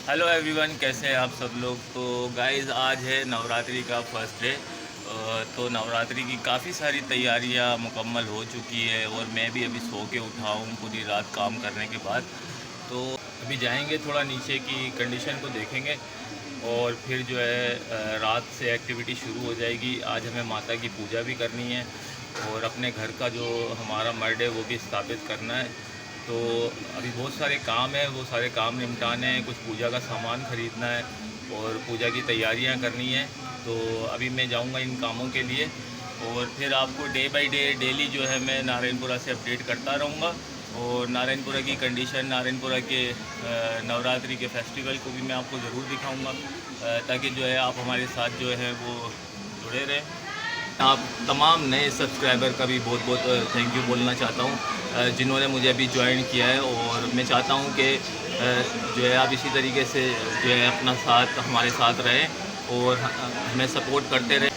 Hello everyone, कैसे हैं आप सब लोग। तो गाइस, आज है नवरात्रि का फर्स्ट डे। तो नवरात्रि की काफ़ी सारी तैयारियां मुकम्मल हो चुकी है और मैं भी अभी सो के उठा हूँ पूरी रात काम करने के बाद। तो अभी जाएंगे, थोड़ा नीचे की कंडीशन को देखेंगे और फिर जो है रात से एक्टिविटी शुरू हो जाएगी। आज हमें माता की पूजा भी करनी है और अपने घर का जो हमारा मर्ड है वो भी स्थापित करना है। तो अभी बहुत सारे काम हैं, वो सारे काम निपटाने हैं, कुछ पूजा का सामान ख़रीदना है और पूजा की तैयारियां करनी है। तो अभी मैं जाऊंगा इन कामों के लिए और फिर आपको डे बाय डे डेली जो है मैं नारायणपुरा से अपडेट करता रहूँगा और नारायणपुरा की कंडीशन, नारायणपुरा के नवरात्रि के फेस्टिवल को भी मैं आपको ज़रूर दिखाऊँगा, ताकि जो है आप हमारे साथ जो है वो जुड़े रहें। आप तमाम नए सब्सक्राइबर का भी बहुत बहुत थैंक यू बोलना चाहता हूँ, जिन्होंने मुझे अभी ज्वाइन किया है। और मैं चाहता हूँ कि जो है आप इसी तरीके से जो है अपना साथ हमारे साथ रहें और हमें सपोर्ट करते रहें,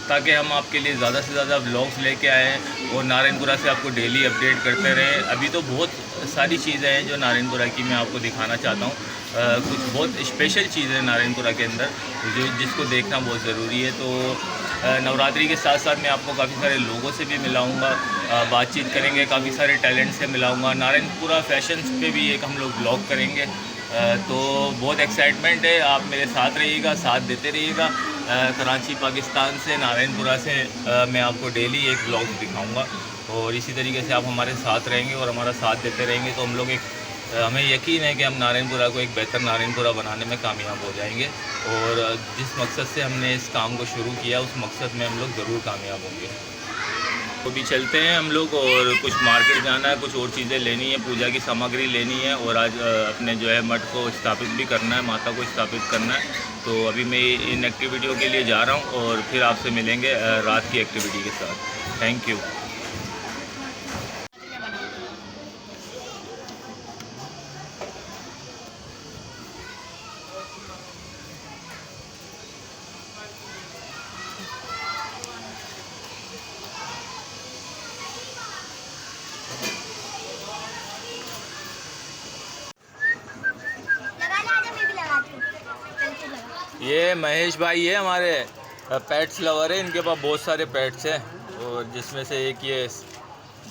ताकि हम आपके लिए ज़्यादा से ज़्यादा व्लॉग्स लेके आएँ और नारायणपुरा से आपको डेली अपडेट करते रहें। अभी तो बहुत सारी चीज़ें हैं जो नारायणपुरा की मैं आपको दिखाना चाहता हूँ। कुछ बहुत स्पेशल चीज़ें नारायणपुरा के अंदर जिसको देखना बहुत ज़रूरी है। तो नवरात्रि के साथ साथ मैं आपको काफ़ी सारे लोगों से भी मिलाऊंगा, बातचीत करेंगे, काफ़ी सारे टैलेंट से मिलाऊंगा। नारायणपुरा फैशंस पे भी एक हम लोग ब्लॉग करेंगे। तो बहुत एक्साइटमेंट है, आप मेरे साथ रहिएगा, साथ देते रहिएगा। कराची पाकिस्तान से, नारायणपुरा से मैं आपको डेली एक ब्लॉग दिखाऊंगा और इसी तरीके से आप हमारे साथ रहेंगे और हमारा साथ देते रहेंगे तो हम लोग हमें यकीन है कि हम नारायणपुरा को एक बेहतर नारायणपुरा बनाने में कामयाब हो जाएंगे और जिस मकसद से हमने इस काम को शुरू किया उस मकसद में हम लोग ज़रूर कामयाब होंगे। तो भी चलते हैं हम लोग और कुछ मार्केट जाना है, कुछ और चीज़ें लेनी है, पूजा की सामग्री लेनी है और आज अपने जो है मठ को स्थापित भी करना है, माता को स्थापित करना है। तो अभी मैं इन एक्टिविटियों के लिए जा रहा हूँ और फिर आपसे मिलेंगे रात की एक्टिविटी के साथ। Thank you. ये महेश भाई है हमारे पेट्स लवर है, इनके पास बहुत सारे पेट्स हैं और जिसमें से एक ये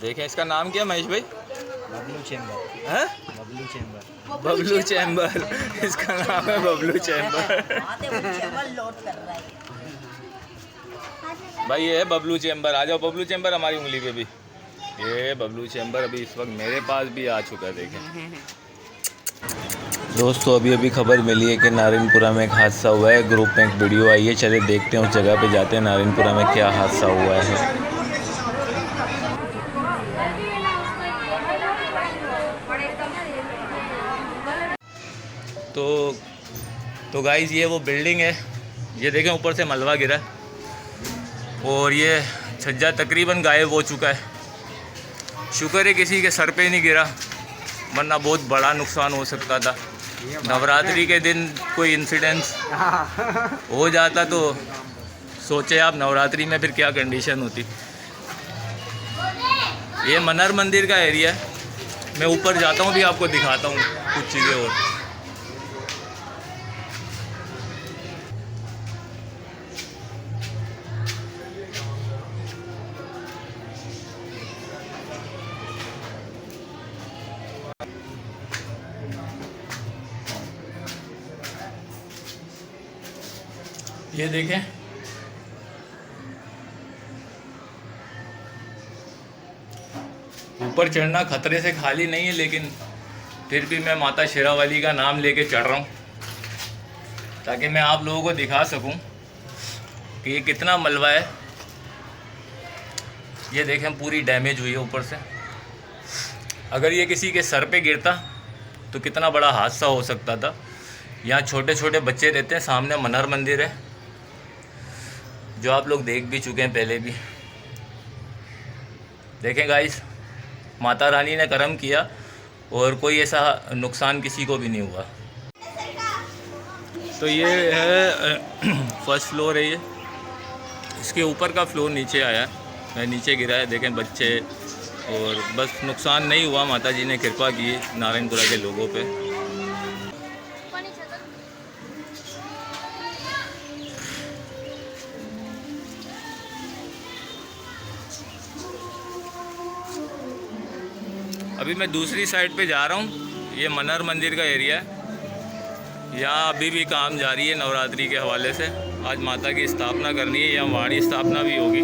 देखें, इसका नाम क्या है महेश भाई? बबलू चैम्बर है, बबलू चैम्बर बबलू चैम्बर। इसका नाम है बबलू चैम्बर। भाई ये है बबलू चैम्बर, आ जाओ बबलू चैम्बर हमारी उंगली पे भी। ये बबलू चैम्बर अभी इस वक्त मेरे पास भी आ चुका है, देखें दोस्तों। अभी अभी खबर मिली है कि नारायणपुरा में एक हादसा हुआ है, ग्रुप में एक वीडियो आई है, चले देखते हैं उस जगह पे जाते हैं नारायणपुरा में क्या हादसा हुआ है। तो गाइस, ये वो बिल्डिंग है, ये देखें ऊपर से मलबा गिरा और ये छज्जा तकरीबन गायब हो चुका है। शुक्र है किसी के सर पे नहीं गिरा, वरना बहुत बड़ा नुकसान हो सकता था। नवरात्रि के दिन कोई इंसिडेंस हो जाता तो सोचे आप नवरात्रि में फिर क्या कंडीशन होती। ये मनर मंदिर का एरिया है, मैं ऊपर जाता हूँ भी आपको दिखाता हूँ कुछ चीज़ें और। ये देखें, ऊपर चढ़ना खतरे से खाली नहीं है, लेकिन फिर भी मैं माता शेरावाली का नाम लेके चढ़ रहा हूँ ताकि मैं आप लोगों को दिखा सकूं कि ये कितना मलबा है। ये देखें पूरी डैमेज हुई है ऊपर से। अगर ये किसी के सर पे गिरता तो कितना बड़ा हादसा हो सकता था। यहाँ छोटे छोटे बच्चे रहते हैं, सामने मनहर मंदिर है जो आप लोग देख भी चुके हैं पहले भी। देखें गाइस, माता रानी ने करम किया और कोई ऐसा नुकसान किसी को भी नहीं हुआ। तो ये है फर्स्ट फ्लोर है, ये इसके ऊपर का फ्लोर नीचे आया है, नीचे गिरा है। देखें बच्चे, और बस नुकसान नहीं हुआ, माता जी ने कृपा की नारायणपुरा के लोगों पे। अभी मैं दूसरी साइड पे जा रहा हूँ। ये मनहर मंदिर का एरिया है। यहाँ अभी भी काम जारी है नवरात्रि के हवाले से। आज माता की स्थापना करनी है, यहाँ वाणी स्थापना भी होगी।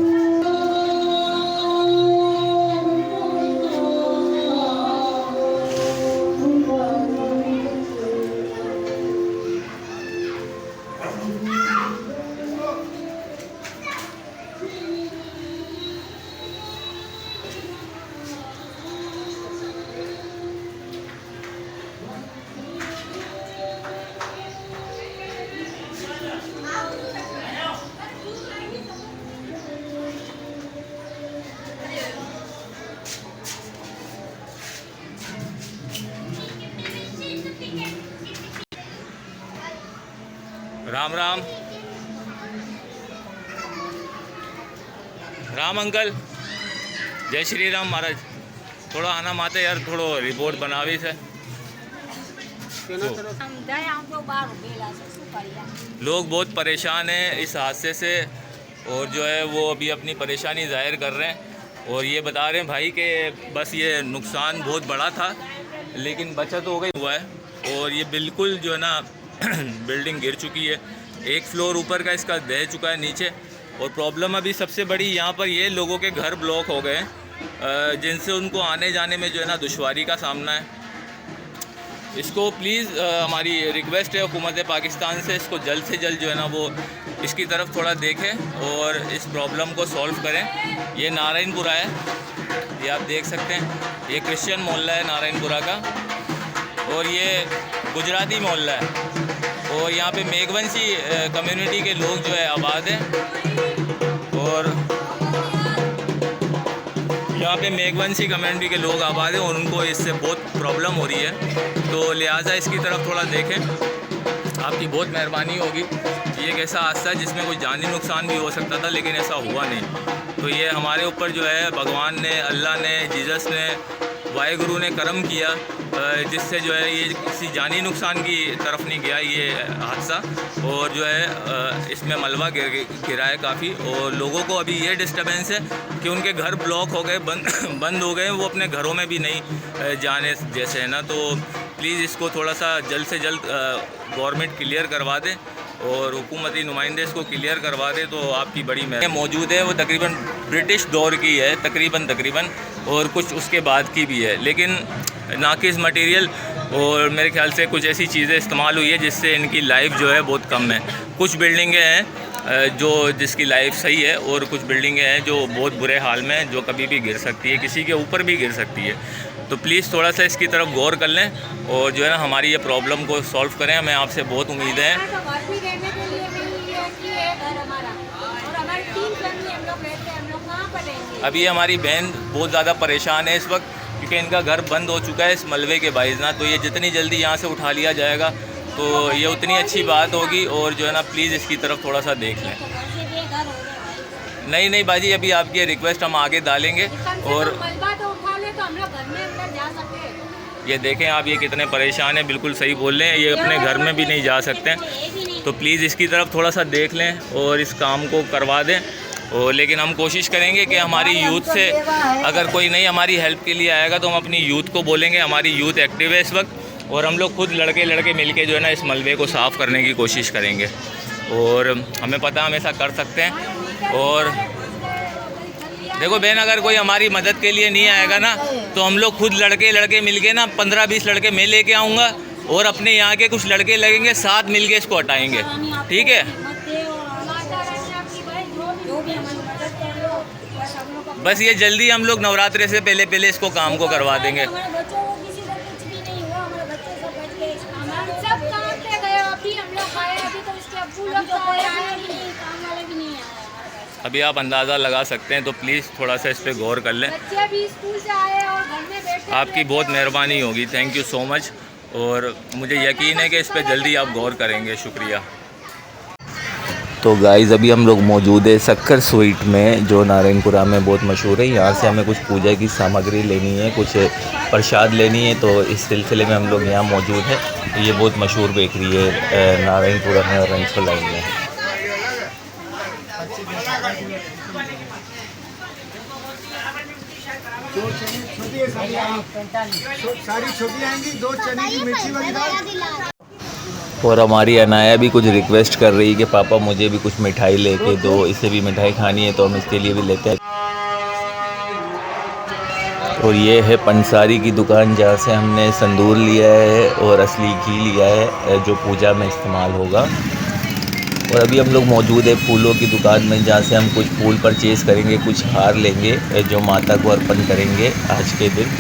राम राम राम अंकल, जय श्री राम महाराज। थोड़ा आना माते यार, थोड़ो रिपोर्ट बनावी से। लोग बहुत परेशान हैं इस हादसे से, और जो है वो अभी अपनी परेशानी जाहिर कर रहे हैं और ये बता रहे हैं भाई कि बस ये नुकसान बहुत बड़ा था लेकिन बचत हो गई हुआ है। और ये बिल्कुल जो है ना बिल्डिंग गिर चुकी है, एक फ्लोर ऊपर का इसका दह चुका है नीचे। और प्रॉब्लम अभी सबसे बड़ी यहाँ पर ये लोगों के घर ब्लॉक हो गए हैं, जिनसे उनको आने जाने में जो है ना दुश्वारी का सामना है। इसको प्लीज़ हमारी रिक्वेस्ट है हुकूमत पाकिस्तान से, इसको जल्द से जल्द जो है ना वो इसकी तरफ थोड़ा देखें और इस प्रॉब्लम को सॉल्व करें। ये नारायणपुरा है, ये आप देख सकते हैं, ये क्रिश्चियन मोहल्ला है नारायणपुरा का, और ये गुजराती मोहल्ला है। और यहाँ पे मेघवंशी कम्युनिटी के लोग जो है आबाद हैं, और यहाँ पे मेघवंशी कम्युनिटी के लोग आबाद हैं और उनको इससे बहुत प्रॉब्लम हो रही है। तो लिहाजा इसकी तरफ थोड़ा देखें, आपकी बहुत मेहरबानी होगी। ये एक ऐसा हादसा है जिसमें कोई जानी नुकसान भी हो सकता था लेकिन ऐसा हुआ नहीं। तो ये हमारे ऊपर जो है भगवान ने, अल्लाह ने, जीसस ने, वाहेगुरु ने करम किया, जिससे जो है ये किसी जानी नुकसान की तरफ नहीं गया ये हादसा। और जो है इसमें मलबा गिरा है काफ़ी, और लोगों को अभी ये डिस्टर्बेंस है कि उनके घर ब्लॉक हो गए, बंद हो गए, वो अपने घरों में भी नहीं जाने जैसे है ना। तो प्लीज़ इसको थोड़ा सा जल्द से जल्द गवर्नमेंट क्लियर करवा दें और हुकूमती नुमाइंदे इसको क्लियर करवा दें तो आपकी बड़ी मेहरबानी। मौजूद है वो तकरीबन ब्रिटिश दौर की है, तकरीबन और कुछ उसके बाद की भी है, लेकिन नाकिस मटेरियल और मेरे ख्याल से कुछ ऐसी चीज़ें इस्तेमाल हुई है जिससे इनकी लाइफ जो है बहुत कम है। कुछ बिल्डिंगें हैं जो जिसकी लाइफ सही है और कुछ बिल्डिंगें हैं जो बहुत बुरे हाल में हैं, जो कभी भी गिर सकती है, किसी के ऊपर भी गिर सकती है। तो प्लीज़ थोड़ा सा इसकी तरफ गौर कर लें और जो है ना हमारी ये प्रॉब्लम को सॉल्व करें। हमें आपसे बहुत उम्मीद है। अभी हमारी बहन बहुत ज़्यादा परेशान है इस वक्त क्योंकि इनका घर बंद हो चुका है इस मलबे के बाइज़ ना। तो ये जितनी जल्दी यहाँ से उठा लिया जाएगा तो ये उतनी अच्छी बात होगी। और जो है ना प्लीज़ इसकी तरफ थोड़ा सा देख लें। नहीं बाजी, अभी आपकी ये रिक्वेस्ट हम आगे डालेंगे। और ये देखें आप, ये कितने परेशान हैं, बिल्कुल सही बोल रहे हैं, ये अपने घर में भी नहीं जा सकते। तो प्लीज़ इसकी तरफ थोड़ा सा देख लें और इस काम को करवा दें। और लेकिन हम कोशिश करेंगे कि हमारी यूथ से अगर कोई नहीं हमारी हेल्प के लिए आएगा तो हम अपनी यूथ को बोलेंगे। हमारी यूथ एक्टिव है इस वक्त और हम लोग खुद लड़के मिल के जो है ना इस मलबे को साफ़ करने की कोशिश करेंगे। और हमें पता हम ऐसा कर सकते हैं। और देखो बहन, अगर कोई हमारी मदद के लिए नहीं आएगा ना तो हम लोग खुद लड़के मिल के ना 15-20 लड़के मैं लेके आऊँगा और अपने यहाँ के कुछ लड़के लगेंगे, साथ मिल के इसको हटाएँगे। ठीक है, बस ये जल्दी हम लोग नवरात्रे से पहले इसको काम को करवा देंगे। अभी आप अंदाज़ा लगा सकते हैं, तो प्लीज़ थोड़ा सा इस पर गौर कर लें। आपकी बहुत मेहरबानी होगी, थैंक यू सो मच। और मुझे यकीन है कि इस पर जल्दी आप गौर करेंगे, शुक्रिया। तो गाइज़ अभी हम लोग मौजूद है शक्कर स्वीट में, जो नारायणपुरा में बहुत मशहूर है। यहाँ से हमें कुछ पूजा की सामग्री लेनी है, कुछ प्रसाद लेनी है, तो इस सिलसिले में हम लोग यहाँ मौजूद है। ये बहुत मशहूर बेकरी है नारायणपुरा में और रंजो लाइन में। ये सारी छोटी आएंगी, 2 चने की मिर्ची वाली दाल। और हमारी अनाया भी कुछ रिक्वेस्ट कर रही है कि पापा मुझे भी कुछ मिठाई लेके दो, इसे भी मिठाई खानी है, तो हम इसके लिए भी लेते हैं। और ये है पंसारी की दुकान जहाँ से हमने संदूर लिया है और असली घी लिया है जो पूजा में इस्तेमाल होगा। और अभी हम लोग मौजूद है फूलों की दुकान में, जहाँ से हम कुछ फूल परचेज़ करेंगे, कुछ हार लेंगे जो माता को अर्पण करेंगे आज के दिन।